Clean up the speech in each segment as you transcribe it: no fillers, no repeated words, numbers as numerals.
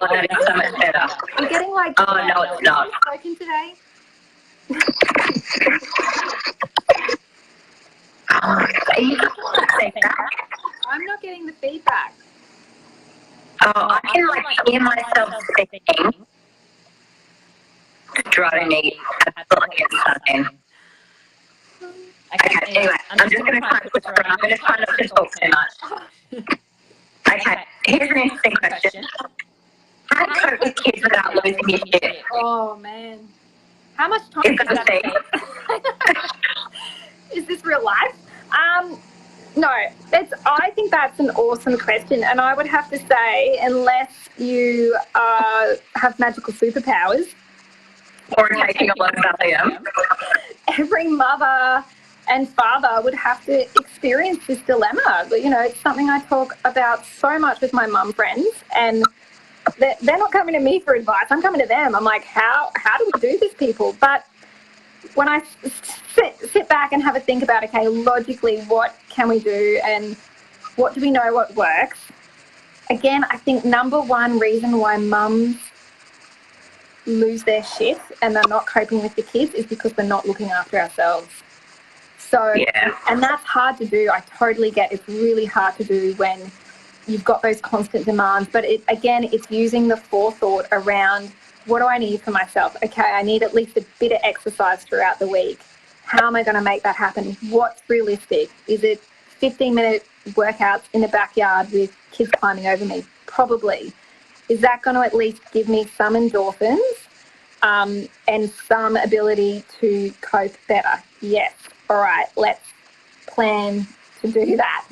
Oh, that is so much better. We're getting like... Oh, no, it's not. Spoken today? Are you getting feedback? I'm not getting the feedback. Oh, I can like hear myself speaking. Dry need absolutely insane. Okay, anyway, I'm just going to try and put through. I'm going to try not to talk too much. Okay, here's an interesting question. How to cope with kids without losing your shit? Oh, man. How much time Is does that that a take? Is this real life? No, I think that's an awesome question. And I would have to say, unless you have magical superpowers, or taking a lot of Valium, every mother and father would have to experience this dilemma. But, you know, it's something I talk about so much with my mum friends, and they're not coming to me for advice. I'm coming to them. I'm like, how do we do this, people? But when I sit back and have a think about, okay, logically, what can we do and what do we know what works? Again, I think number one reason why mums lose their shit and they're not coping with the kids is because we're not looking after ourselves. So, yeah. And that's hard to do. I totally get it's really hard to do when you've got those constant demands. But it's using the forethought around, what do I need for myself? Okay, I need at least a bit of exercise throughout the week. How am I going to make that happen? What's realistic? Is it 15-minute workouts in the backyard with kids climbing over me? Probably. Is that going to at least give me some endorphins and some ability to cope better? Yes. All right, let's plan to do that.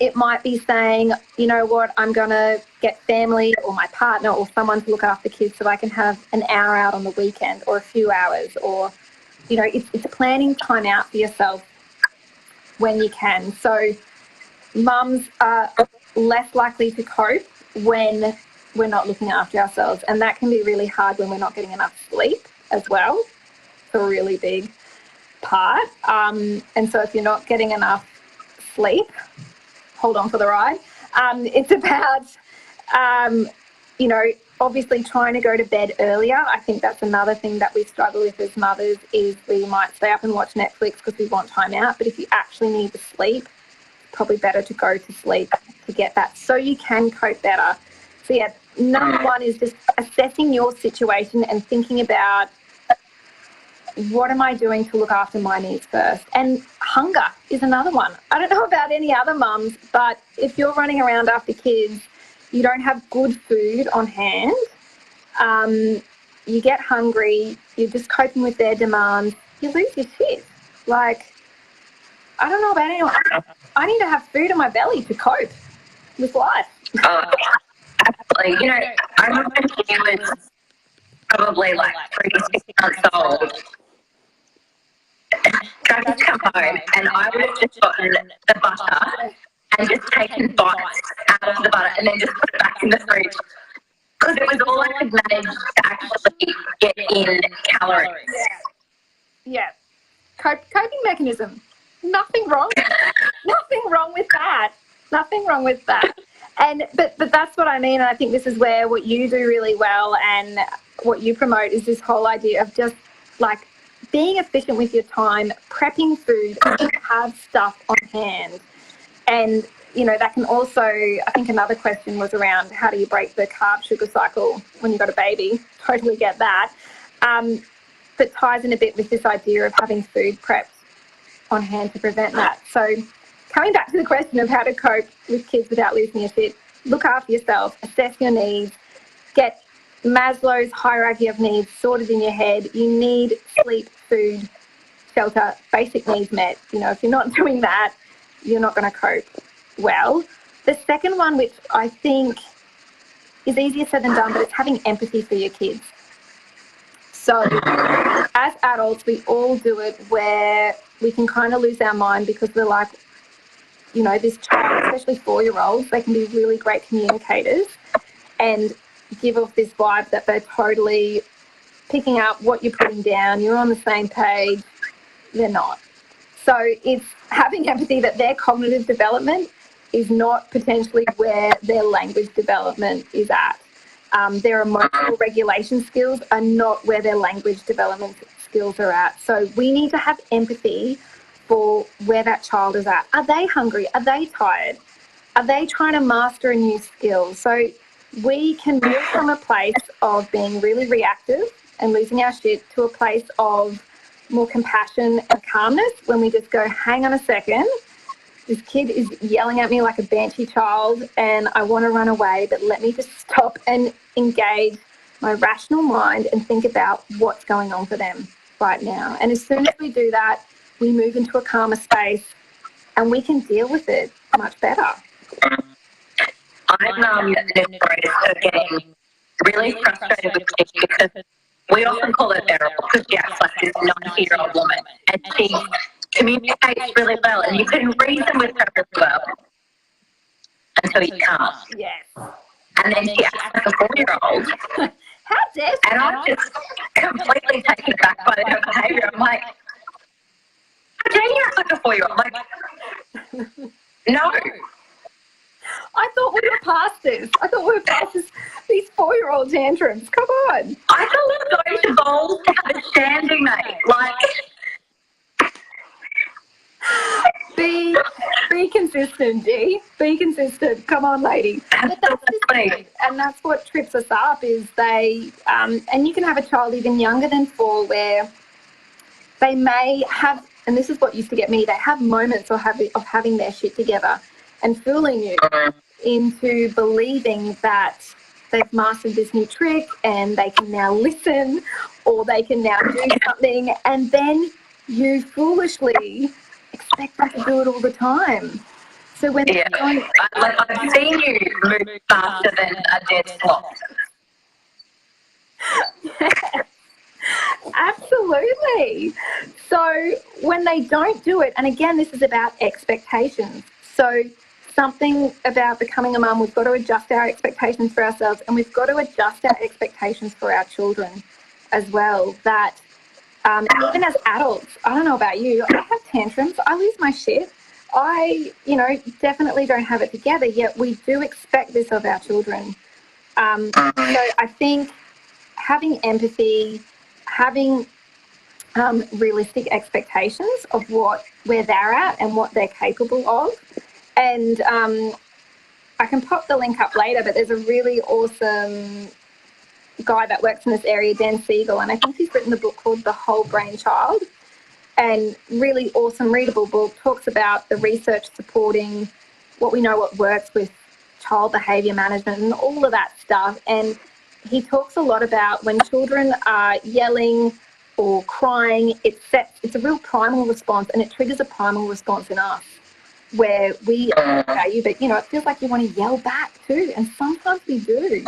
It might be saying, you know what, I'm going to get family or my partner or someone to look after kids so I can have an hour out on the weekend or a few hours, or, you know, it's planning time out for yourself when you can. So mums are less likely to cope when we're not looking after ourselves, and that can be really hard when we're not getting enough sleep as well. It's a really big part. And so if you're not getting enough sleep, hold on for the ride. It's about, you know, obviously trying to go to bed earlier. I think that's another thing that we struggle with as mothers, is we might stay up and watch Netflix because we want time out. But if you actually need to sleep, it's probably better to go to sleep to get that so you can cope better. So, yeah, number one is just assessing your situation and thinking about, what am I doing to look after my needs first? And hunger is another one. I don't know about any other mums, but if you're running around after kids, you don't have good food on hand, you get hungry, you're just coping with their demands, you lose your shit. Like, I don't know about anyone. I need to have food in my belly to cope with life. Absolutely. You know, I remember when he was probably like 3 to 6 months old. Travis would come home and I would have just gotten the butter and just taken bites out of the butter and then just put it back in the fridge, because it was all I could manage to actually get in calories. Yeah. Coping mechanism. Nothing wrong. Nothing wrong with that. Nothing wrong with that. And but that's what I mean, and I think this is where what you do really well and what you promote is this whole idea of just like being efficient with your time, prepping food, and have stuff on hand. And, you know, that can also, I think another question was around how do you break the carb sugar cycle when you've got a baby? Totally get that. But ties in a bit with this idea of having food prepped on hand to prevent that. So coming back to the question of how to cope with kids without losing your shit, look after yourself, assess your needs, get Maslow's hierarchy of needs sorted in your head. You need sleep, food, shelter, basic needs met. You know, if you're not doing that, you're not going to cope well. The second one, which I think is easier said than done, but it's having empathy for your kids. So as adults, we all do it where we can kind of lose our mind because we're like, you know, this child, especially 4-year-olds, they can be really great communicators and give off this vibe that they're totally picking up what you're putting down, you're on the same page. They're not. So it's having empathy that their cognitive development is not potentially where their language development is at. their emotional regulation skills are not where their language development skills are at. So we need to have empathy for where that child is at. Are they hungry? Are they tired? Are they trying to master a new skill? So we can move from a place of being really reactive and losing our shit to a place of more compassion and calmness when we just go, hang on a second, this kid is yelling at me like a banshee child and I want to run away, but let me just stop and engage my rational mind and think about what's going on for them right now. And as soon as we do that, we move into a calmer space and we can deal with it much better. I'm notorious for getting really frustrated with Libby because we often call her feral because she acts like this 90-year-old woman and she communicates really well and you can reason with her really well until you can't. Yes. And then she acts like a 4-year-old. How dare you? And I'm just completely taken aback by her behaviour. I'm like, how dare you act like a 4-year-old? Like, no. I thought we were past this. I thought we were past these 4-year-old tantrums. Come on. I thought we were going to bowl to have a shandy, mate. Like, be consistent, G. Be consistent. Come on, lady. But that's just it. And that's what trips us up is they, and you can have a child even younger than 4 where they may have, and this is what used to get me, they have moments of having their shit together and fooling you into believing that they've mastered this new trick and they can now listen or they can now do something, and then you foolishly expect them to do it all the time. So when yeah, I've seen you move faster than a dead sloth. Yes, absolutely. So when they don't do it, and again, this is about expectations. So something about becoming a mum, we've got to adjust our expectations for ourselves and we've got to adjust our expectations for our children as well. That even as adults, I don't know about you, I have tantrums, I lose my shit. I, definitely don't have it together, yet we do expect this of our children. So I think having empathy, having realistic expectations of where they're at and what they're capable of. And I can pop the link up later, but there's a really awesome guy that works in this area, Dan Siegel, and I think he's written the book called The Whole Brain Child, and really awesome readable book, talks about the research supporting what we know what works with child behaviour management and all of that stuff. And he talks a lot about when children are yelling or crying, it's a real primal response, and it triggers a primal response in us where we value, but it feels like you want to yell back too, and sometimes we do.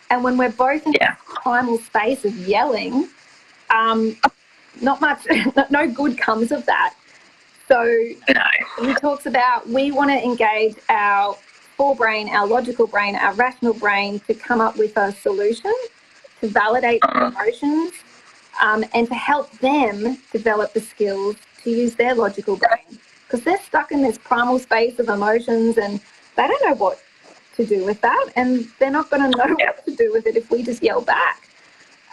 And when we're both in this primal space of yelling, not much, no good comes of that. So he talks about we want to engage our forebrain, our logical brain, our rational brain to come up with a solution to validate their emotions and to help them develop the skills to use their logical brain, because they're stuck in this primal space of emotions and they don't know what to do with that, and they're not going to know what to do with it if we just yell back.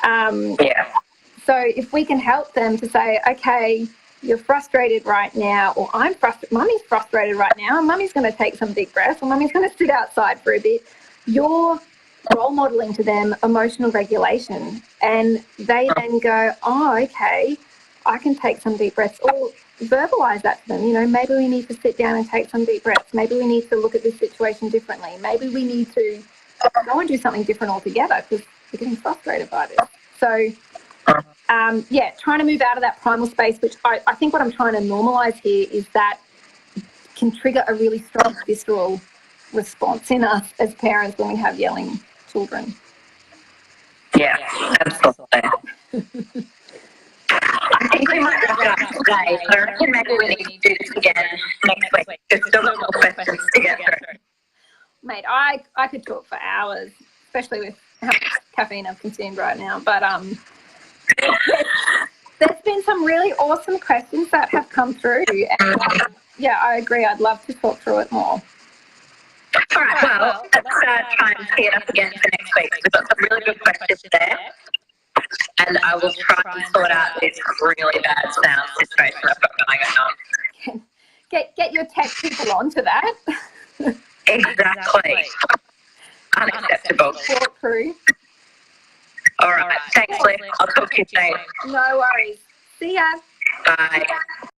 So if we can help them to say, okay, you're frustrated right now, or I'm frustrated, mummy's frustrated right now, and mummy's going to take some deep breaths, or mummy's going to sit outside for a bit, you're role modelling to them emotional regulation, and they then go, oh, okay, I can take some deep breaths, or verbalise that to them. Maybe we need to sit down and take some deep breaths. Maybe we need to look at this situation differently. Maybe we need to go and do something different altogether because we're getting frustrated by this. So, trying to move out of that primal space, which I think what I'm trying to normalise here is that can trigger a really strong visceral response in us as parents when we have yelling children. Yeah, absolutely. I think we might wrap it up today, but I reckon maybe we need to do this again next week. There's still got more questions to get through. Mate, I could talk for hours, especially with how much caffeine I've consumed right now. But there's been some really awesome questions that have come through. And I agree. I'd love to talk through it more. All right, well, let's try and tee it up again for next week. We've got some really good questions there. And I will try and sort out this really bad sound situation I've got going on. Get your tech people onto that. Exactly. Unacceptable. Support crew. All right. Thanks, Liv. I'll talk to you soon. No worries. See ya. Bye.